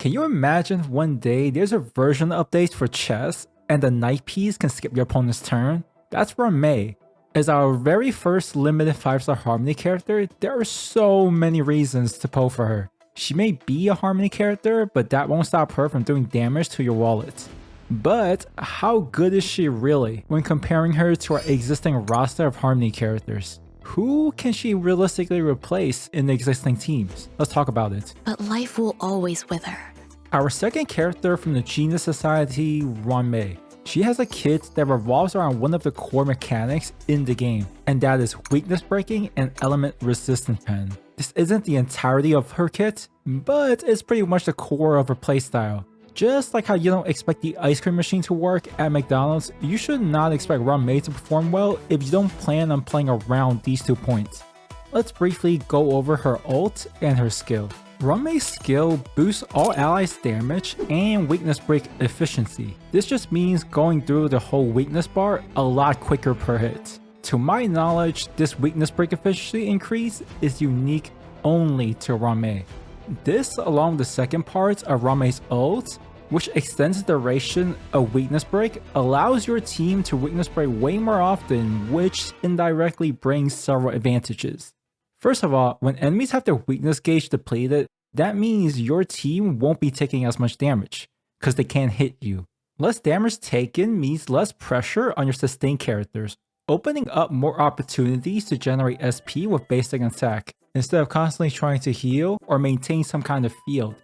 Can you imagine if one day there's a version update for chess and the knight piece can skip your opponent's turn? That's Ruan Mei. As our very first limited 5-star Harmony character, there are so many reasons to pull for her. She may be a Harmony character, but that won't stop her from doing damage to your wallet. But how good is she really when comparing her to our existing roster of Harmony characters? Who can she realistically replace in the existing teams? Let's talk about it. But life will always wither. Our second character from the Genius Society, Ruan Mei. She has a kit that revolves around one of the core mechanics in the game, and that is weakness breaking and element resistant pen. This isn't the entirety of her kit, but it's pretty much the core of her playstyle. Just like how you don't expect the ice cream machine to work at McDonald's, you should not expect Ruan Mei to perform well if you don't plan on playing around these 2 points. Let's briefly go over her ult and her skill. Ruan Mei's skill boosts all allies' damage and weakness break efficiency. This just means going through the whole weakness bar a lot quicker per hit. To my knowledge, this weakness break efficiency increase is unique only to Ruan Mei. This, along with the second part of Ruan Mei's ult, which extends the duration of weakness break, allows your team to weakness break way more often, which indirectly brings several advantages. First of all, when enemies have their weakness gauge depleted, that means your team won't be taking as much damage, because they can't hit you. Less damage taken means less pressure on your sustained characters, opening up more opportunities to generate SP with basic attack, instead of constantly trying to heal or maintain some kind of field.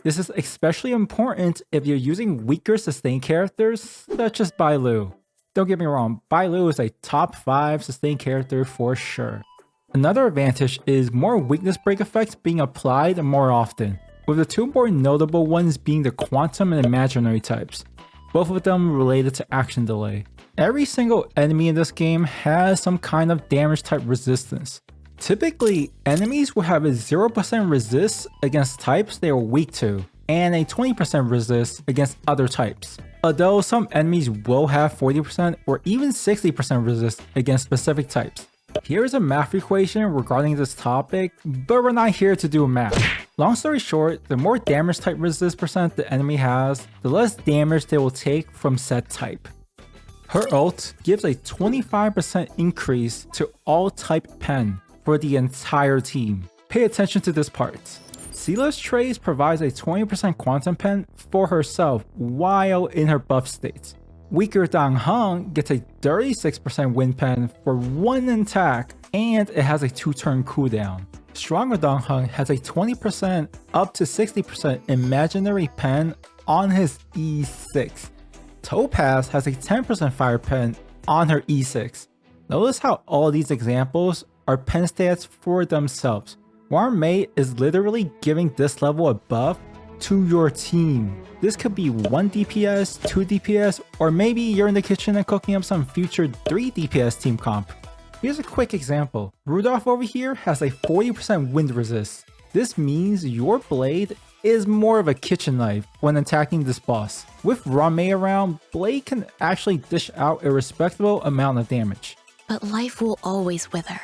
This is especially important if you're using weaker sustained characters such as Bailu. Don't get me wrong, Bailu is a top 5 sustained character for sure. Another advantage is more weakness break effects being applied more often, with the 2 more notable ones being the quantum and imaginary types, both of them related to action delay. Every single enemy in this game has some kind of damage type resistance. Typically, enemies will have a 0% resist against types they are weak to, and a 20% resist against other types. Although some enemies will have 40% or even 60% resist against specific types. Here's a math equation regarding this topic, but we're not here to do math. Long story short, the more damage type resist percent the enemy has, the less damage they will take from said type. Her ult gives a 25% increase to all type pen for the entire team. Pay attention to this part. Sealess Trace provides a 20% quantum pen for herself while in her buff state. Weaker Dang Heng gets a 36% win pen for 1 attack, and it has a 2-turn cooldown. Stronger Dang Heng has a 20% up to 60% imaginary pen on his E6. Topaz has a 10% fire pen on her E6. Notice how all these examples are pen stats for themselves. Ruan Mei is literally giving this level of buff to your team. This could be 1 DPS, 2 DPS, or maybe you're in the kitchen and cooking up some future 3 DPS team comp. Here's a quick example. Rudolph over here has a 40% wind resist. This means your blade is more of a kitchen knife when attacking this boss. With Ruan Mei around, Blade can actually dish out a respectable amount of damage. But life will always wither.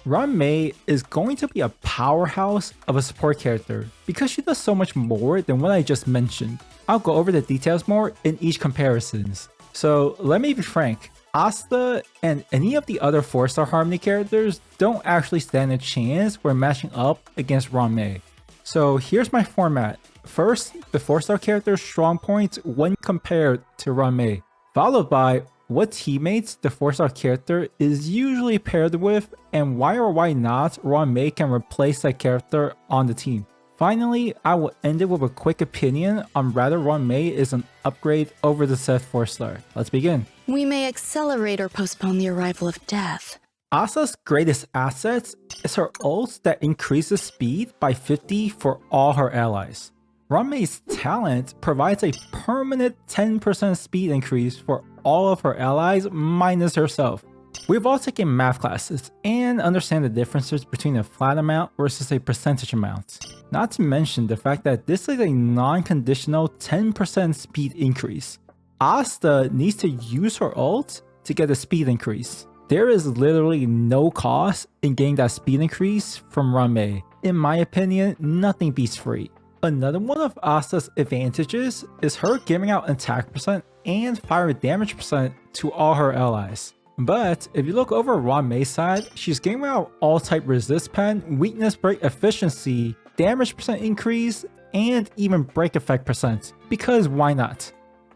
Ruan Mei is going to be a powerhouse of a support character because she does so much more than what I just mentioned. I'll go over the details more in each comparisons. So let me be frank, Asta and any of the other 4-star Harmony characters don't actually stand a chance when matching up against Ruan Mei. So here's my format. First, the 4-star character's strong points when compared to Ruan Mei, followed by what teammates the 4-star character is usually paired with and why or why not Ruan Mei can replace that character on the team. Finally, I will end it with a quick opinion on whether Ruan Mei is an upgrade over the said 4-star. Let's begin. We may accelerate or postpone the arrival of death. Asta's greatest asset is her ult that increases speed by 50 for all her allies. Ruan Mei's talent provides a permanent 10% speed increase for all of her allies minus herself. We've all taken math classes and understand the differences between a flat amount versus a percentage amount. Not to mention the fact that this is a non-conditional 10% speed increase. Asta needs to use her ult to get a speed increase. There is literally no cost in getting that speed increase from Ruan Mei. In my opinion, nothing beats free. Another one of Asta's advantages is her giving out attack percent and fire damage percent to all her allies. But if you look over Ruan Mei's side, she's giving out all type resist pen, weakness break efficiency, damage percent increase, and even break effect percent. Because why not?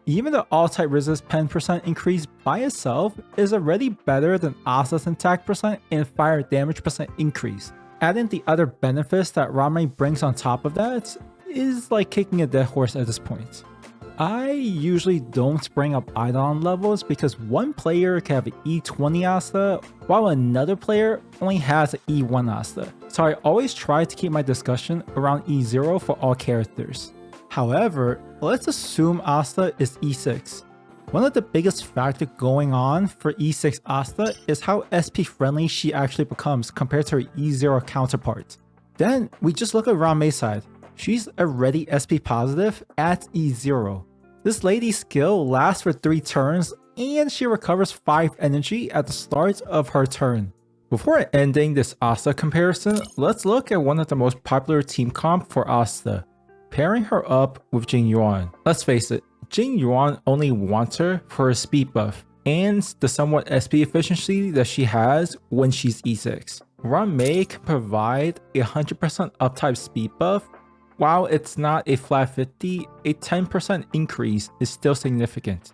Even the all type resist pen percent increase by itself is already better than Asta's attack percent and fire damage percent increase. Adding the other benefits that Ruan Mei brings on top of that is like kicking a dead horse at this point. I usually don't bring up Eidolon levels because one player can have an E20 Asta while another player only has an E1 Asta. So I always try to keep my discussion around E0 for all characters. However, let's assume Asta is E6. One of the biggest factors going on for E6 Asta is how SP friendly she actually becomes compared to her E0 counterpart. Then we just look at Ruan Mei's side. She's already SP positive at E0. This lady's skill lasts for 3 turns and she recovers 5 energy at the start of her turn. Before ending this Asta comparison, let's look at one of the most popular team comp for Asta, pairing her up with Tingyun. Let's face it, Tingyun only wants her for her speed buff and the somewhat SP efficiency that she has when she's E6. Ruan Mei can provide a 100% uptype speed buff. While it's not a flat 50, a 10% increase is still significant,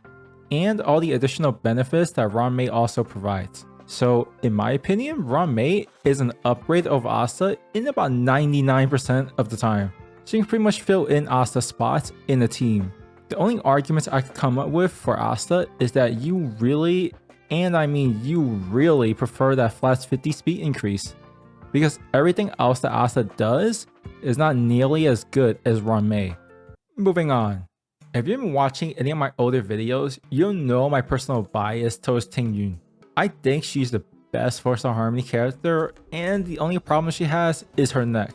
and all the additional benefits that Ruan Mei also provides. So in my opinion, Ruan Mei is an upgrade of Asta in about 99% of the time. She can pretty much fill in Asta's spots in the team. The only arguments I could come up with for Asta is that you really, and I mean you really, prefer that flat 50 speed increase, because everything else that Asta does is not nearly as good as Ruan Mei. Moving on. If you've been watching any of my older videos, you'll know my personal bias towards Tingyun. I think she's the best 4-star Harmony character, and the only problem she has is her neck.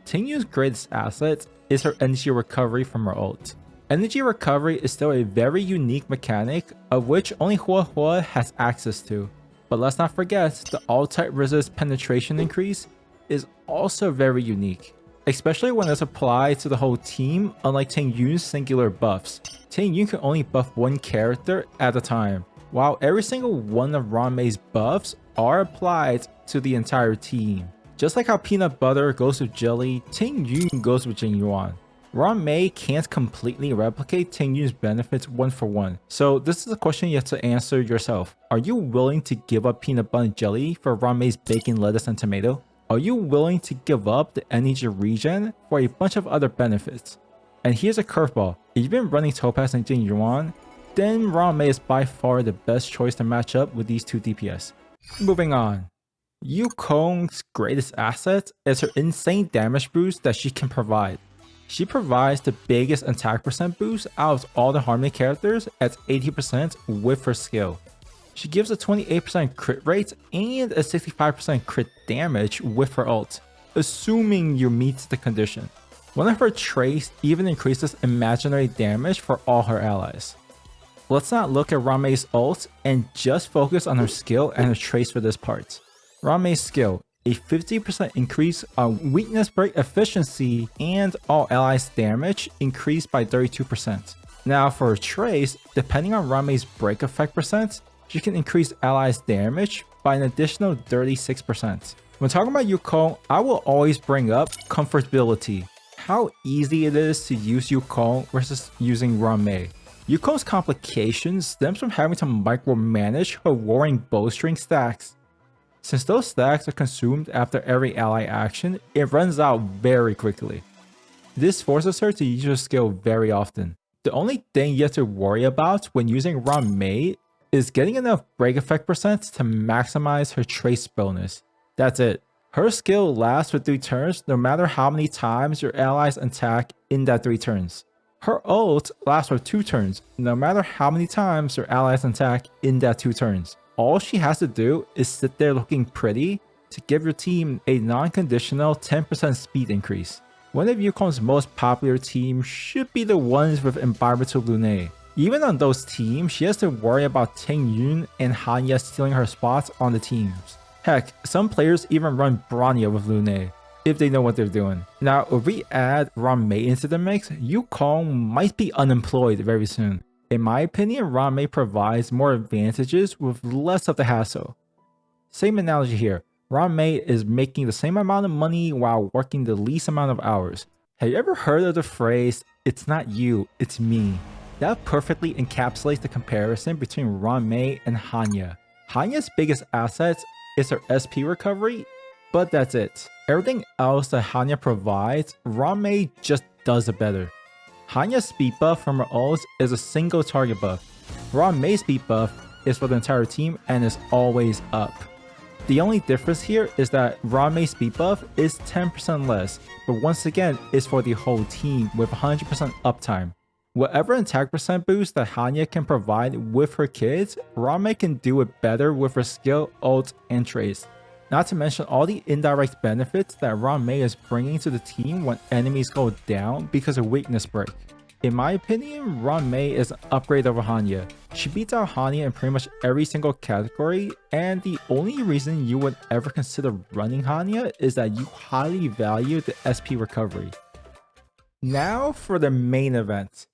Tingyun's greatest asset is her energy recovery from her ult. Energy recovery is still a very unique mechanic of which only Hua Hua has access to. But let's not forget, the all-type resist penetration increase is also very unique, especially when it's applied to the whole team, unlike Tingyun's singular buffs. Tingyun can only buff one character at a time, while every single one of Ruan Mei's buffs are applied to the entire team. Just like how peanut butter goes with jelly, Tingyun goes with Tingyun. Ruan Mei can't completely replicate Tingyun's benefits one for one, so this is a question you have to answer yourself. Are you willing to give up peanut butter and jelly for Ruan Mei's bacon, lettuce, and tomato? Are you willing to give up the energy regen for a bunch of other benefits? And here's a curveball. If you've been running Topaz and Tingyun, then Ruan Mei is by far the best choice to match up with these two DPS. Moving on. Yukong's greatest asset is her insane damage boost that she can provide. She provides the biggest attack percent boost out of all the Harmony characters at 80% with her skill. She gives a 28% crit rate and a 65% crit damage with her ult, assuming you meet the condition. One of her traits even increases imaginary damage for all her allies. Let's not look at Ruan Mei's ult and just focus on her skill and her traits for this part. Ruan Mei's skill, a 50% increase on weakness break efficiency and all allies damage increased by 32%. Now for her traits, depending on Ruan Mei's break effect percent, she can increase allies damage by an additional 36%. When talking about Yukong, I will always bring up comfortability. How easy it is to use Yukong versus using Ruan Mei. Yukong's complication stems from having to micromanage her warring bowstring stacks. Since those stacks are consumed after every ally action, it runs out very quickly. This forces her to use her skill very often. The only thing you have to worry about when using Ruan Mei is getting enough break effect percent to maximize her trace bonus. That's it. Her skill lasts for 3 turns no matter how many times your allies attack in that 3 turns. Her ult lasts for 2 turns no matter how many times your allies attack in that 2 turns. All she has to do is sit there looking pretty to give your team a non-conditional 10% speed increase. One of Yukong's most popular teams should be the ones with Environmental Lune. Even on those teams, she has to worry about Tingyun and Hanya stealing her spots on the teams. Heck, some players even run Bronya with Lune. if they know what they're doing. Now, if we add Ruan Mei into the mix, Yukong might be unemployed very soon. In my opinion, Ruan Mei provides more advantages with less of the hassle. Same analogy here. Ruan Mei is making the same amount of money while working the least amount of hours. Have you ever heard of the phrase, "It's not you, it's me"? That perfectly encapsulates the comparison between Ruan Mei and Hanya. Hanya's biggest asset is her SP recovery, but that's it. Everything else that Hanya provides, Ruan Mei just does it better. Hanya's speed buff from her ults is a single target buff. Ruan Mei's speed buff is for the entire team and is always up. The only difference here is that Ruan Mei's speed buff is 10% less, but once again is for the whole team with 100% uptime. Whatever attack percent boost that Hanya can provide with her kids, Ruan Mei can do it better with her skill, ult, and trace. Not to mention all the indirect benefits that Ruan Mei is bringing to the team when enemies go down because of weakness break. In my opinion, Ruan Mei is an upgrade over Hanya. She beats out Hanya in pretty much every single category, and the only reason you would ever consider running Hanya is that you highly value the SP recovery. Now for the main event.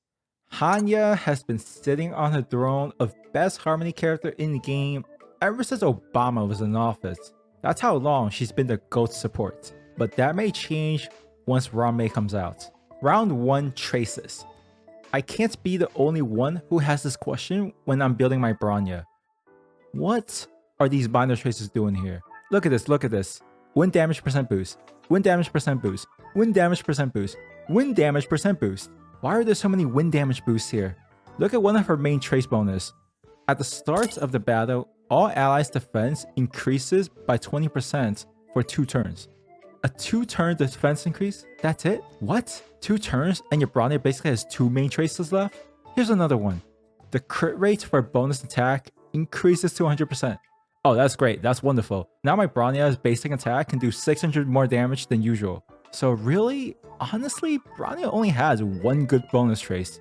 Hanya has been sitting on her throne of best harmony character in the game ever since Obama was in office. That's how long she's been the GOAT support. But that may change once Ruan Mei comes out. Round 1 traces. I can't be the only one who has this question when I'm building my Bronya. What are these binder traces doing here? Look at this, look at this. Win damage percent boost, win damage percent boost, win damage percent boost, win damage percent boost. Why are there so many win damage boosts here? Look at one of her main trace bonus. At the start of the battle, all allies' defense increases by 20% for 2 turns. A 2-turn defense increase? That's it? What? 2 turns and your Bronya basically has 2 main traces left? Here's another one. The crit rate for bonus attack increases to 100%. Oh, that's great. That's wonderful. Now my Bronya's basic attack can do 600 more damage than usual. So really, honestly, Bronya only has 1 good bonus trace.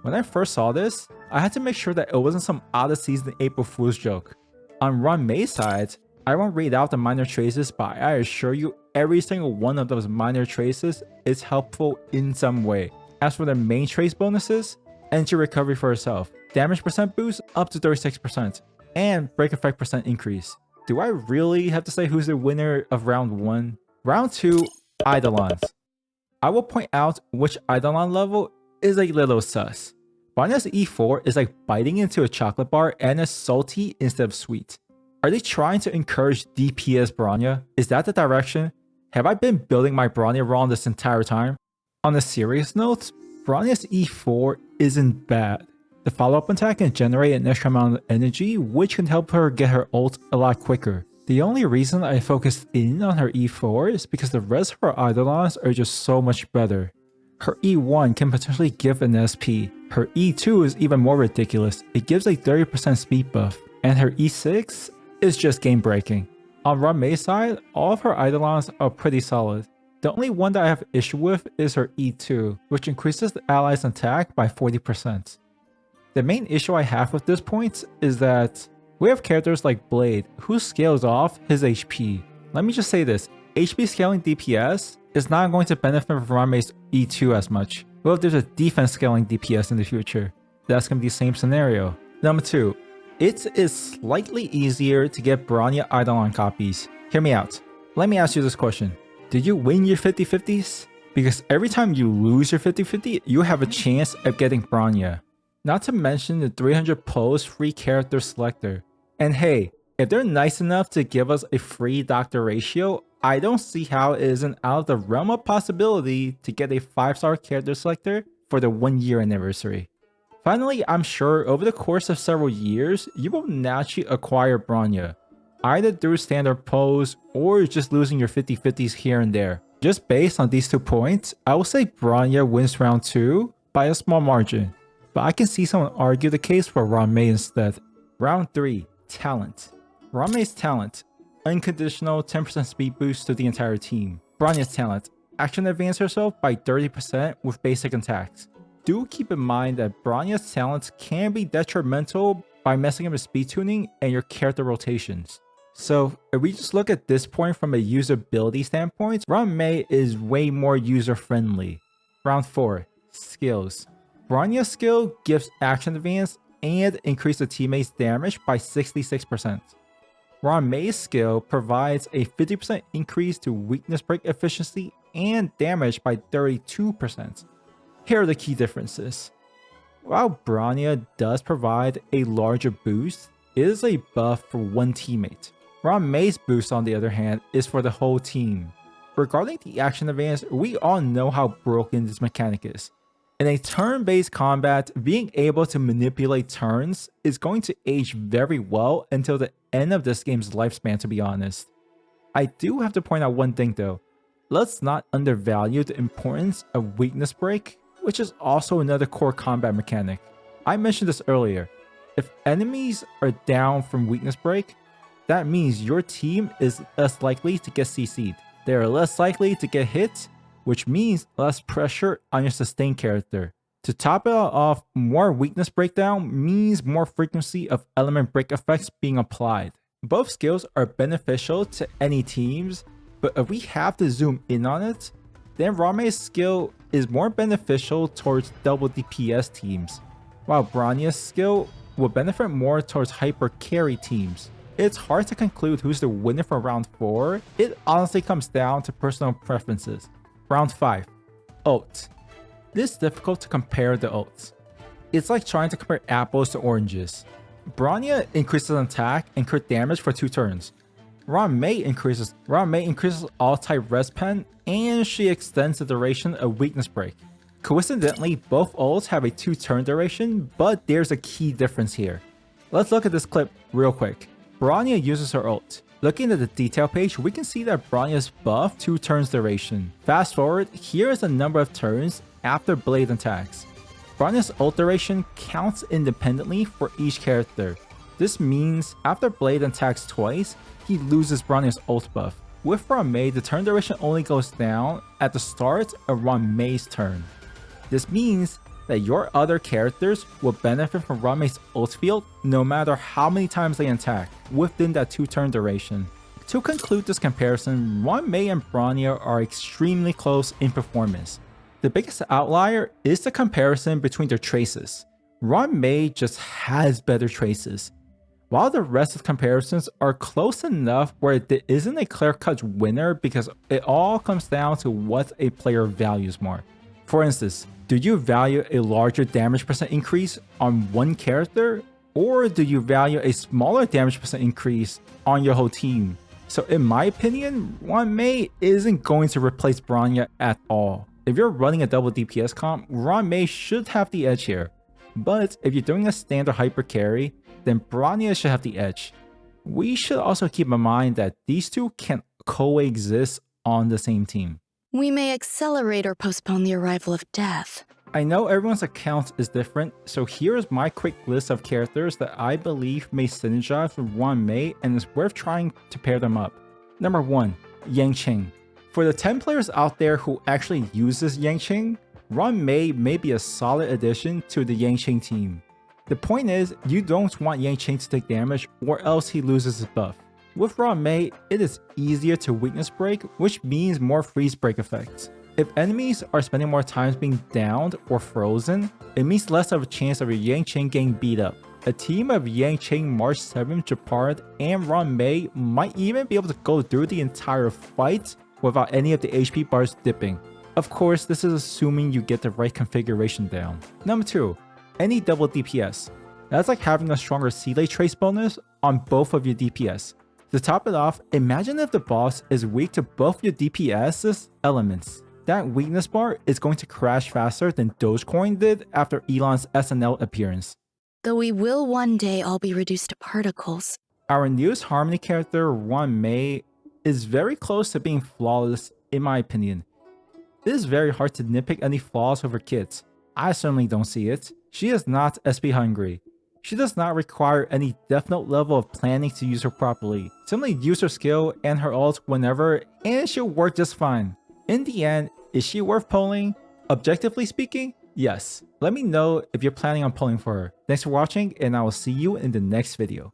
When I first saw this, I had to make sure that it wasn't some out-of-season April Fool's joke. On Ruan Mei's side, I won't read out the minor traces, but I assure you every single one of those minor traces is helpful in some way. As for the main trace bonuses, energy recovery for herself, damage percent boost up to 36%, and break effect percent increase. Do I really have to say who's the winner of round 1? Round 2, Eidolons. I will point out which Eidolon level is a little sus. Bronya's E4 is like biting into a chocolate bar and is salty instead of sweet. Are they trying to encourage DPS Bronya? Is that the direction? Have I been building my Bronya wrong this entire time? On a serious note, Bronya's E4 isn't bad. The follow-up attack can generate an extra amount of energy, which can help her get her ult a lot quicker. The only reason I focused in on her E4 is because the rest of her Eidolons are just so much better. Her E1 can potentially give an SP. Her E2 is even more ridiculous. It gives a 30% speed buff. And her E6 is just game breaking. On Ruan Mei's side, all of her Eidolons are pretty solid. The only one that I have issue with is her E2, which increases the allies' attack by 40%. The main issue I have with this point is that we have characters like Blade, who scales off his HP. Let me just say this, HP scaling DPS is not going to benefit from Ruan Mei's E2 as much. Well, if there's a defense scaling DPS in the future, that's going to be the same scenario. Number 2, it is slightly easier to get Bronya Eidolon copies. Hear me out. Let me ask you this question. Did you win your 50-50s? Because every time you lose your 50-50, you have a chance of getting Bronya. Not to mention the 300 pose free character selector. And hey, if they're nice enough to give us a free doctor ratio, I don't see how it isn't out of the realm of possibility to get a 5-star character selector for the 1-year anniversary. Finally, I'm sure over the course of several years, you will naturally acquire Bronya, either through standard pose or just losing your 50-50s here and there. Just based on these 2 points, I will say Bronya wins round 2 by a small margin, but I can see someone argue the case for Ruan Mei instead. Round 3, talent. Ruan Mei's talent, unconditional 10% speed boost to the entire team. Bronya's talent, action advance herself by 30% with basic attacks. Do keep in mind that Bronya's talents can be detrimental by messing up with speed tuning and your character rotations. So if we just look at this point from a usability standpoint, Ruan Mei is way more user-friendly. Round 4, skills. Bronya's skill gives action advance and increases the teammate's damage by 66%. Ruan Mei's skill provides a 50% increase to weakness break efficiency and damage by 32%. Here are the key differences. While Bronya does provide a larger boost, it is a buff for one teammate. Ruan Mei's boost, on the other hand, is for the whole team. Regarding the action advance, we all know how broken this mechanic is. In a turn-based combat, being able to manipulate turns is going to age very well until the end of this game's lifespan, to be honest. I do have to point out one thing though. Let's not undervalue the importance of weakness break, which is also another core combat mechanic. I mentioned this earlier. If enemies are down from weakness break, that means your team is less likely to get CC'd. They are less likely to get hit, which means less pressure on your sustain character. To top it all off, more weakness breakdown means more frequency of element break effects being applied. Both skills are beneficial to any teams, but if we have to zoom in on it, then Ruan Mei's skill is more beneficial towards double DPS teams, while Bronya's skill will benefit more towards hyper carry teams. It's hard to conclude who's the winner for round 4. It honestly comes down to personal preferences. Round 5, ult. It is difficult to compare the ults. It's like trying to compare apples to oranges. Bronya increases attack and crit damage for 2 turns. Ruan Mei increases all type res pen, and she extends the duration of weakness break. Coincidentally, both ults have a 2-turn duration, but there's a key difference here. Let's look at this clip real quick. Bronya uses her ult. Looking at the detail page, we can see that Bronya's buff 2 turns duration. Fast forward, here is the number of turns after blade attacks. Bronya's ult duration counts independently for each character. This means after blade attacks twice, he loses Bronya's ult buff. With Ruan Mei, the turn duration only goes down at the start of Ruan Mei's turn. This means that your other characters will benefit from Ruan Mei's ult field no matter how many times they attack within that 2-turn duration. To conclude this comparison, Ruan Mei and Bronya are extremely close in performance. The biggest outlier is the comparison between their traces. Ruan Mei just has better traces, while the rest of the comparisons are close enough where there isn't a clear-cut winner because it all comes down to what a player values more. For instance, do you value a larger damage percent increase on one character, or do you value a smaller damage percent increase on your whole team? So in my opinion, Ruan Mei isn't going to replace Bronya at all. If you're running a double DPS comp, Ruan Mei should have the edge here. But if you're doing a standard hyper carry, then Bronya should have the edge. We should also keep in mind that these two can coexist on the same team. We may accelerate or postpone the arrival of death. I know everyone's account is different, so here's my quick list of characters that I believe may synergize with Ruan Mei and is worth trying to pair them up. Number 1, Yanqing. For the 10 players out there who actually uses Yanqing, Ruan Mei may be a solid addition to the Yanqing team. The point is, you don't want Yanqing to take damage or else he loses his buff. With Ruan Mei, it is easier to weakness break, which means more freeze break effects. If enemies are spending more time being downed or frozen, it means less of a chance of your Yanqing getting beat up. A team of Yanqing, March 7, Japard, and Ruan Mei might even be able to go through the entire fight without any of the HP bars dipping. Of course, this is assuming you get the right configuration down. Number 2, any double DPS. That's like having a stronger Seeley trace bonus on both of your DPS. To top it off, imagine if the boss is weak to both your DPS's elements. That weakness bar is going to crash faster than Dogecoin did after Elon's SNL appearance. Though we will one day all be reduced to particles. Our newest Harmony character, Ruan Mei, is very close to being flawless in my opinion. It is very hard to nitpick any flaws with her kits. I certainly don't see it. She is not SP hungry. She does not require any definite level of planning to use her properly. Simply use her skill and her ult whenever and she'll work just fine. In the end, is she worth pulling? Objectively speaking, yes. Let me know if you're planning on pulling for her. Thanks for watching and I will see you in the next video.